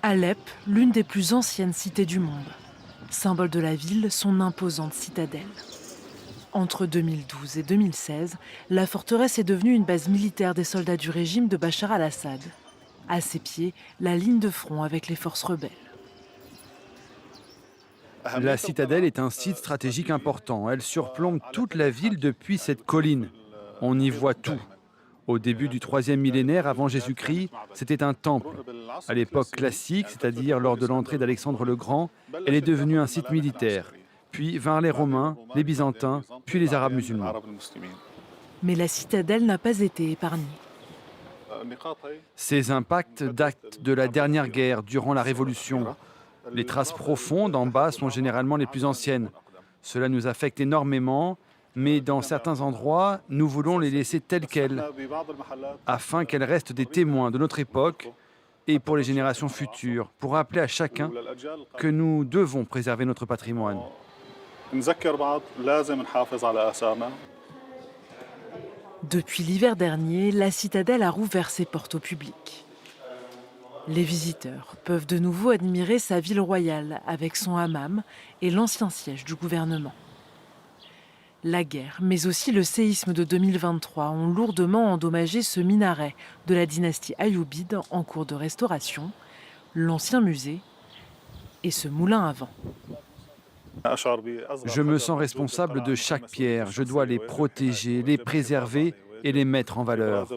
Alep, l'une des plus anciennes cités du monde. Symbole de la ville, son imposante citadelle. Entre 2012 et 2016, la forteresse est devenue une base militaire des soldats du régime de Bachar al-Assad. À ses pieds, la ligne de front avec les forces rebelles. La citadelle est un site stratégique important. Elle surplombe toute la ville depuis cette colline. On y voit tout. Au début du 3e millénaire avant Jésus-Christ, c'était un temple. À l'époque classique, c'est-à-dire lors de l'entrée d'Alexandre le Grand, elle est devenue un site militaire. Puis vinrent les Romains, les Byzantins, puis les Arabes musulmans. Mais la citadelle n'a pas été épargnée. Ces impacts datent de la dernière guerre, durant la Révolution. Les traces profondes en bas sont généralement les plus anciennes. Cela nous affecte énormément, mais dans certains endroits, nous voulons les laisser telles quelles, afin qu'elles restent des témoins de notre époque et pour les générations futures, pour rappeler à chacun que nous devons préserver notre patrimoine. Depuis l'hiver dernier, la citadelle a rouvert ses portes au public. Les visiteurs peuvent de nouveau admirer sa ville royale avec son hammam et l'ancien siège du gouvernement. La guerre, mais aussi le séisme de 2023 ont lourdement endommagé ce minaret de la dynastie ayoubide en cours de restauration, l'ancien musée et ce moulin à vent. Je me sens responsable de chaque pierre. Je dois les protéger, les préserver et les mettre en valeur.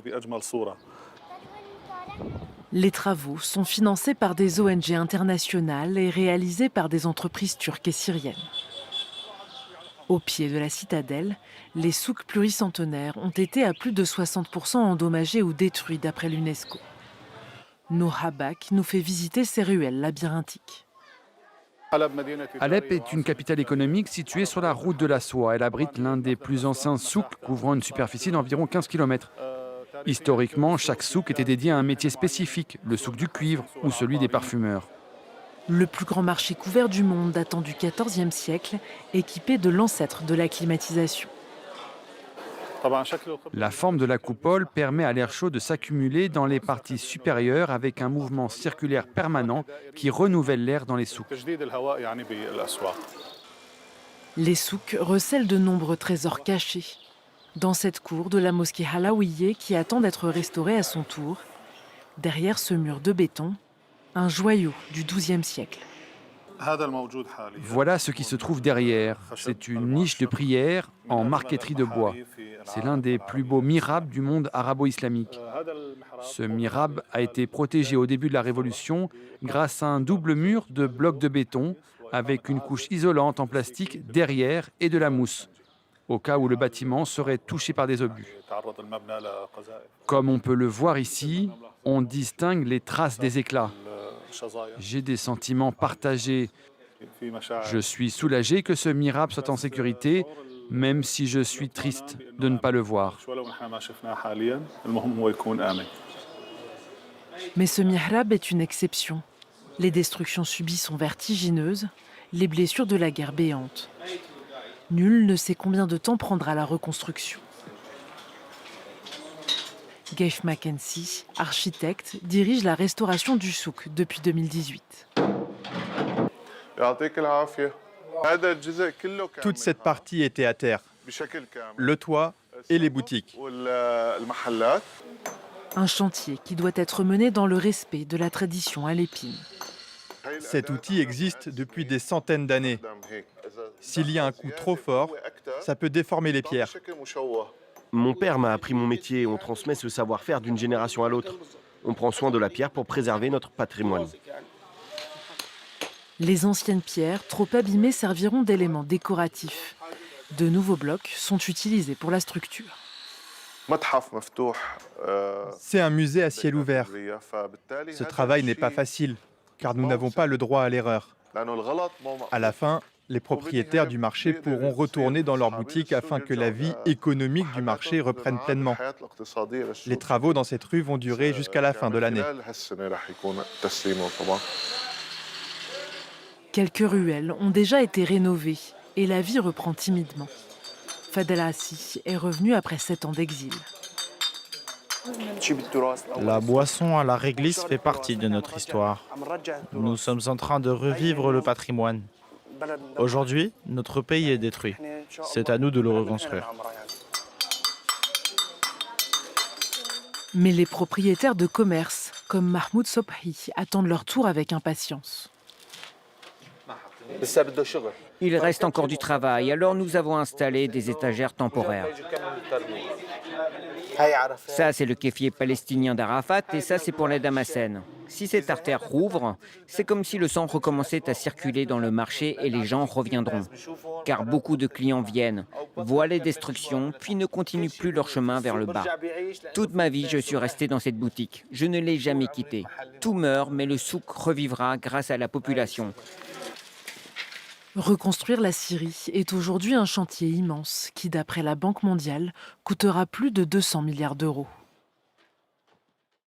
Les travaux sont financés par des ONG internationales et réalisés par des entreprises turques et syriennes. Au pied de la citadelle, les souks pluricentenaires ont été à plus de 60% endommagés ou détruits d'après l'UNESCO. Nohabak nous fait visiter ces ruelles labyrinthiques. Alep est une capitale économique située sur la route de la soie. Elle abrite l'un des plus anciens souks couvrant une superficie d'environ 15 km. Historiquement, chaque souk était dédié à un métier spécifique, le souk du cuivre ou celui des parfumeurs. Le plus grand marché couvert du monde datant du XIVe siècle, équipé de l'ancêtre de la climatisation. La forme de la coupole permet à l'air chaud de s'accumuler dans les parties supérieures avec un mouvement circulaire permanent qui renouvelle l'air dans les souks. Les souks recèlent de nombreux trésors cachés. Dans cette cour de la mosquée Halaouiyé qui attend d'être restaurée à son tour, derrière ce mur de béton, un joyau du XIIe siècle. Voilà ce qui se trouve derrière. C'est une niche de prière en marqueterie de bois. C'est l'un des plus beaux mihrabs du monde arabo-islamique. Ce mihrab a été protégé au début de la Révolution grâce à un double mur de blocs de béton avec une couche isolante en plastique derrière et de la mousse, au cas où le bâtiment serait touché par des obus. Comme on peut le voir ici, on distingue les traces des éclats. J'ai des sentiments partagés. Je suis soulagé que ce mihrab soit en sécurité, même si je suis triste de ne pas le voir. Mais ce mihrab est une exception. Les destructions subies sont vertigineuses, les blessures de la guerre béantes. Nul ne sait combien de temps prendra la reconstruction. Gaif Mackenzie, architecte, dirige la restauration du souk depuis 2018. Toute cette partie était à terre, le toit et les boutiques. Un chantier qui doit être mené dans le respect de la tradition alépine. Cet outil existe depuis des centaines d'années. S'il y a un coup trop fort, ça peut déformer les pierres. Mon père m'a appris mon métier, on transmet ce savoir-faire d'une génération à l'autre. On prend soin de la pierre pour préserver notre patrimoine. Les anciennes pierres, trop abîmées, serviront d'éléments décoratifs. De nouveaux blocs sont utilisés pour la structure. C'est un musée à ciel ouvert. Ce travail n'est pas facile, car nous n'avons pas le droit à l'erreur. À la fin, les propriétaires du marché pourront retourner dans leur boutique afin que la vie économique du marché reprenne pleinement. Les travaux dans cette rue vont durer jusqu'à la fin de l'année. Quelques ruelles ont déjà été rénovées et la vie reprend timidement. Fadel Assi est revenu après 7 ans d'exil. La boisson à la réglisse fait partie de notre histoire. Nous sommes en train de revivre le patrimoine. Aujourd'hui, notre pays est détruit. C'est à nous de le reconstruire. Mais les propriétaires de commerce, comme Mahmoud Sobhi, attendent leur tour avec impatience. Il reste encore du travail, alors nous avons installé des étagères temporaires. Ça, c'est le kéfier palestinien d'Arafat et ça, c'est pour la Damascène. Si cette artère rouvre, c'est comme si le sang recommençait à circuler dans le marché et les gens reviendront. Car beaucoup de clients viennent, voient les destructions, puis ne continuent plus leur chemin vers le bas. Toute ma vie, je suis resté dans cette boutique. Je ne l'ai jamais quittée. Tout meurt, mais le souk revivra grâce à la population. Reconstruire la Syrie est aujourd'hui un chantier immense qui, d'après la Banque mondiale, coûtera plus de 200 milliards d'euros.